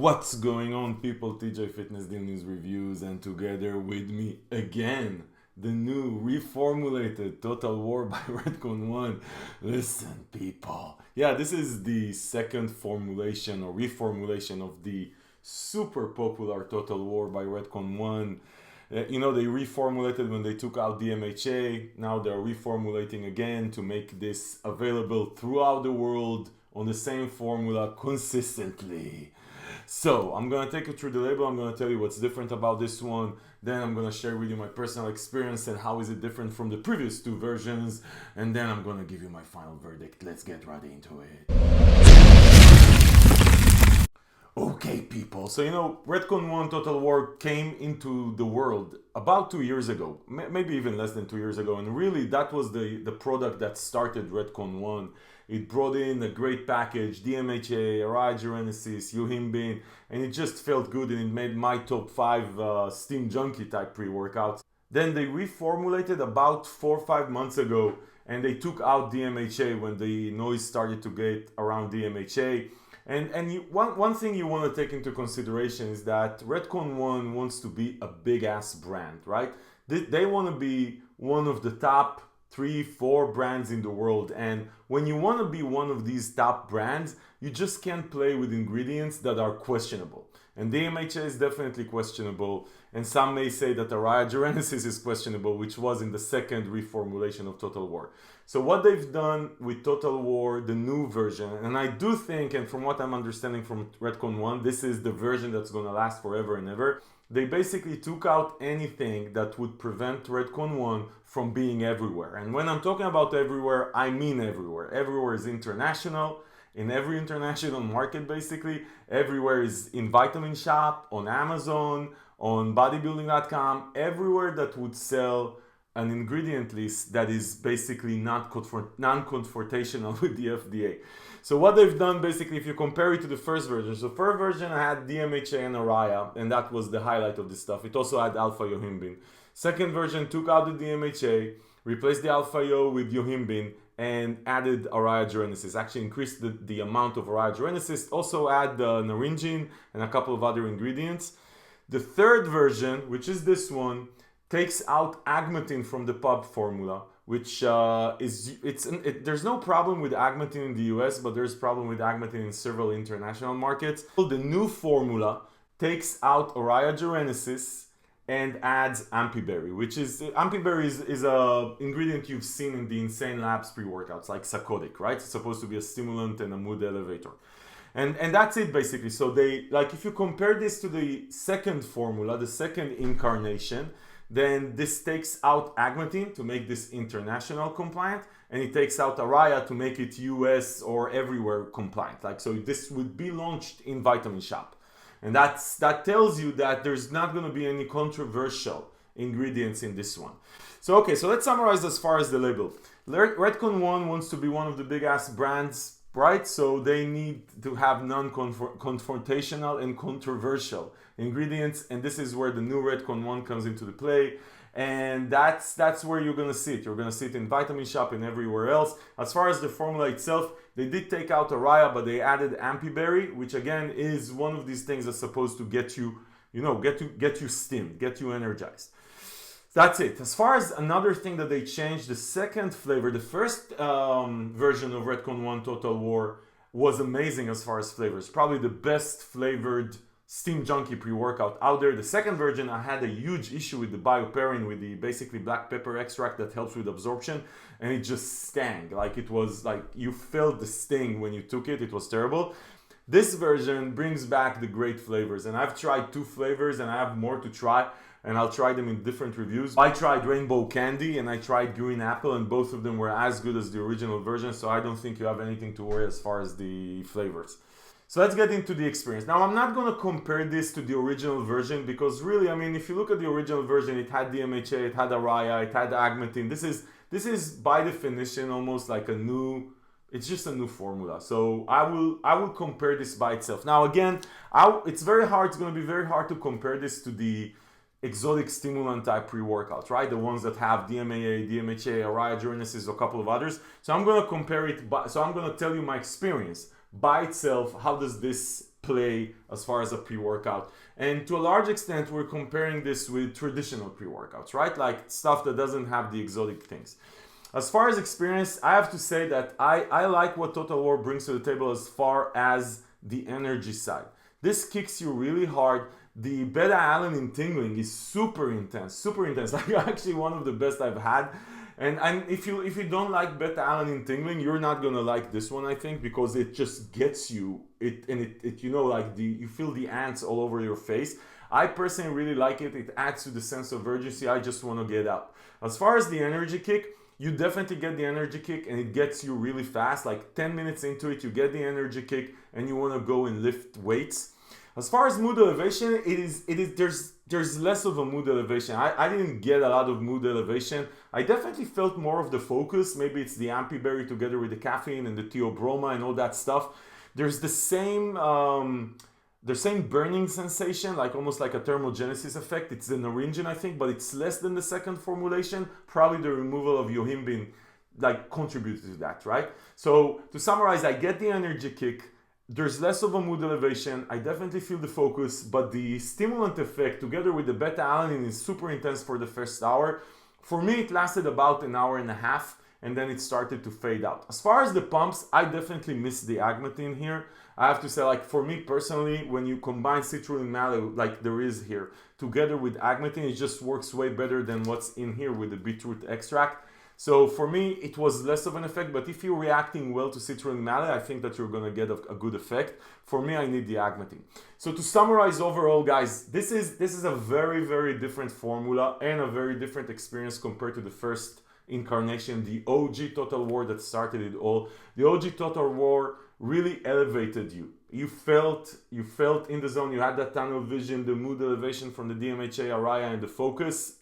What's going on, people? TJ Fitness Deal News Reviews, and together with me again, the new reformulated Total War by Redcon1. Listen, people. Yeah, this is the second formulation or reformulation of the super popular Total War by Redcon1. You know, they reformulated when they took out DMHA. Now they're reformulating again to make this available throughout the world on the same formula consistently. So I'm gonna take you through the label. I'm gonna tell you what's different about this one. Then I'm gonna share with you my personal experience and how is it different from the previous two versions. And then I'm gonna give you my final verdict. Let's get right into it. Okay, people. So, you know, Redcon1 Total War came into the world about 2 years ago, maybe even less than 2 years ago. And really, that was the product that started Redcon1. It brought in a great package, DMHA, Araya Genesis, Yohimbine, and it just felt good, and it made my top 5 Steam Junkie type pre-workouts. Then they reformulated about 4 or 5 months ago, and they took out DMHA when the noise started to get around DMHA. And one thing you want to take into consideration is that Redcon1 wants to be a big ass brand, right? They want to be one of the top 3-4 brands in the world, and when you want to be one of these top brands, you just can't play with ingredients that are questionable. And DMHA is definitely questionable, and some may say that Araya Genesis is questionable, which was in the second reformulation of Total War. So what they've done with Total War, the new version, and I do think, and from what I'm understanding from Redcon1, this is the version that's going to last forever and ever. They basically took out anything that would prevent Redcon1 from being everywhere. And when I'm talking about everywhere, I mean everywhere. Everywhere is international. In every international market, basically, everywhere is in Vitamin Shop, on Amazon, on bodybuilding.com, everywhere that would sell an ingredient list that is basically non-confrontational with the FDA. So what they've done, basically, if you compare it to the first version, so first version had DMHA and Araya, and that was the highlight of this stuff. It also had Alpha Yohimbine. Second version took out the DMHA, replaced the Alpha Yo with Yohimbine, and added Araya Genesis. Actually increased the amount of Araya Genesis, also add naringin and a couple of other ingredients. The third version, which is this one, takes out agmatine from the pub formula, which there's no problem with agmatine in the US, but there's problem with agmatine in several international markets. The new formula takes out Araya Genesis and adds amphiberry, which is amphiberry is a ingredient you've seen in the Insane Labs pre-workouts, like Sakotic, right? It's supposed to be a stimulant and a mood elevator. And that's it, basically. So they, like, if you compare this to the second formula, the second incarnation, then this takes out agmatine to make this international compliant, and it takes out Araya to make it US or everywhere compliant. Like, so this would be launched in Vitamin Shop. And that tells you that there's not going to be any controversial ingredients in this one. So, okay, so let's summarize as far as the label. Redcon1 wants to be one of the big ass brands, right? So they need to have non-confrontational and controversial ingredients, and this is where the new Redcon1 comes into the play. And that's where you're gonna see it. You're gonna see it in Vitamin Shop and everywhere else. As far as the formula itself, they did take out Araya, but they added amphiberry, which again is one of these things that's supposed to get you, get you steamed, get you energized. That's it. As far as another thing that they changed, the second flavor, the first version of Redcon1 Total War was amazing as far as flavors. Probably the best flavored Steam Junkie pre-workout out there. The second version, I had a huge issue with the bioperine, with the basically black pepper extract that helps with absorption, and it just stung. Like, it was like you felt the sting when you took it. It was terrible. This version brings back the great flavors, and I've tried 2 flavors and I have more to try, and I'll try them in different reviews. I tried rainbow candy and I tried green apple, and both of them were as good as the original version, so I don't think you have anything to worry as far as the flavors. So let's get into the experience. Now, I'm not going to compare this to the original version, because really, I mean, if you look at the original version, it had DMHA, it had Araya, it had agmatine. This is by definition almost like a new, it's just a new formula. So I will compare this by itself. Now, again, it's very hard, it's going to be very hard to compare this to the exotic stimulant type pre-workouts, right? The ones that have DMAA, DMHA, Araya Genesis, a couple of others. So I'm going to compare it, so I'm going to tell you my experience by itself. How does this play as far as a pre-workout. And to a large extent, we're comparing this with traditional pre-workouts, right? Like stuff that doesn't have the exotic things. As far as experience, I have to say that I like what Total War brings to the table as far as the energy side. This kicks you really hard. The beta-alanine tingling is super intense, like actually one of the best I've had. And if you don't like beta-alanine tingling, you're not gonna like this one, I think, because it just gets you, you know, like you feel the ants all over your face. I personally really like it. It adds to the sense of urgency. I just want to get up. As far as the energy kick, you definitely get the energy kick, and it gets you really fast. Like 10 minutes into it, you get the energy kick, and you want to go and lift weights. As far as mood elevation, there's less of a mood elevation. I didn't get a lot of mood elevation. I definitely felt more of the focus. Maybe it's the ampy berry together with the caffeine and the theobroma and all that stuff. There's the same burning sensation, like almost like a thermogenesis effect. It's the naringin, I think, but it's less than the second formulation. Probably the removal of yohimbine like contributed to that, right? So to summarize, I get the energy kick. There's less of a mood elevation. I definitely feel the focus, but the stimulant effect together with the beta-alanine is super intense for the first hour. For me, it lasted about an hour and a half, and then it started to fade out. As far as the pumps, I definitely miss the agmatine here. I have to say, like for me personally, when you combine citrulline mallow, like there is here, together with agmatine, it just works way better than what's in here with the beetroot extract. So for me, it was less of an effect, but if you're reacting well to citrulline mallow, I think that you're gonna get a good effect. For me, I need the agmatine. So to summarize overall, guys, this is a very, very different formula and a very different experience compared to the first incarnation, the OG Total War that started it all. The OG Total War really elevated you. You felt in the zone, you had that tunnel vision, the mood elevation from the DMHA, Araya, and the focus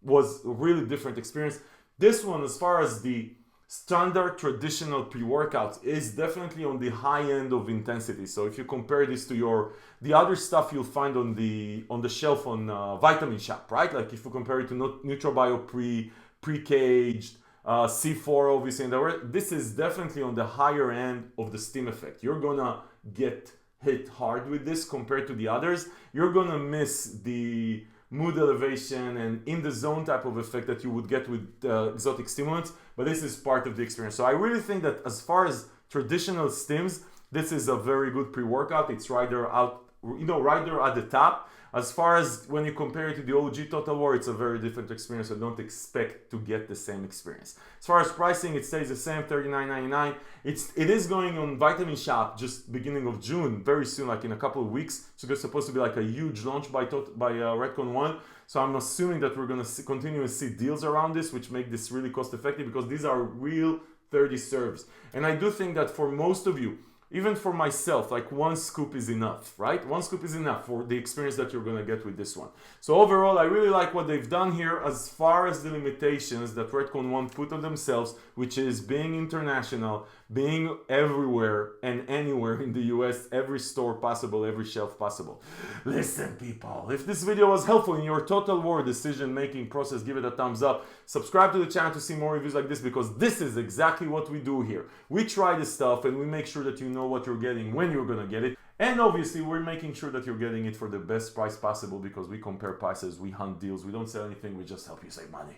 was a really different experience. This one, as far as the standard traditional pre-workouts, is definitely on the high end of intensity. So if you compare this to the other stuff you'll find on the shelf on Vitamin Shoppe, right? Like if you compare it to NutraBio pre-caged, C4 obviously, and this is definitely on the higher end of the steam effect. You're gonna get hit hard with this compared to the others. You're gonna miss the mood elevation and in the zone type of effect that you would get with exotic stimulants, but this is part of the experience. So I really think that as far as traditional stims, this is a very good pre-workout. It's right there right there at the top. As far as when you compare it to the OG Total War, it's a very different experience. So don't expect to get the same experience. As far as pricing, it stays the same, $39.99. It is going on Vitamin Shoppe just beginning of June, very soon, like in a couple of weeks. So it's supposed to be like a huge launch by Redcon1. So I'm assuming that we're going to continue to see deals around this, which make this really cost effective because these are real 30 serves. And I do think that for most of you, even for myself, like one scoop is enough, right? One scoop is enough for the experience that you're gonna get with this one. So overall, I really like what they've done here as far as the limitations that Redcon1 put on themselves, which is being international, being everywhere and anywhere in the US, every store possible, every shelf possible. Listen, people, if this video was helpful in your Total War decision-making process, give it a thumbs up. Subscribe to the channel to see more reviews like this because this is exactly what we do here. We try this stuff and we make sure that you know what you're getting when you're gonna get it. And obviously, we're making sure that you're getting it for the best price possible because we compare prices, we hunt deals, we don't sell anything, we just help you save money.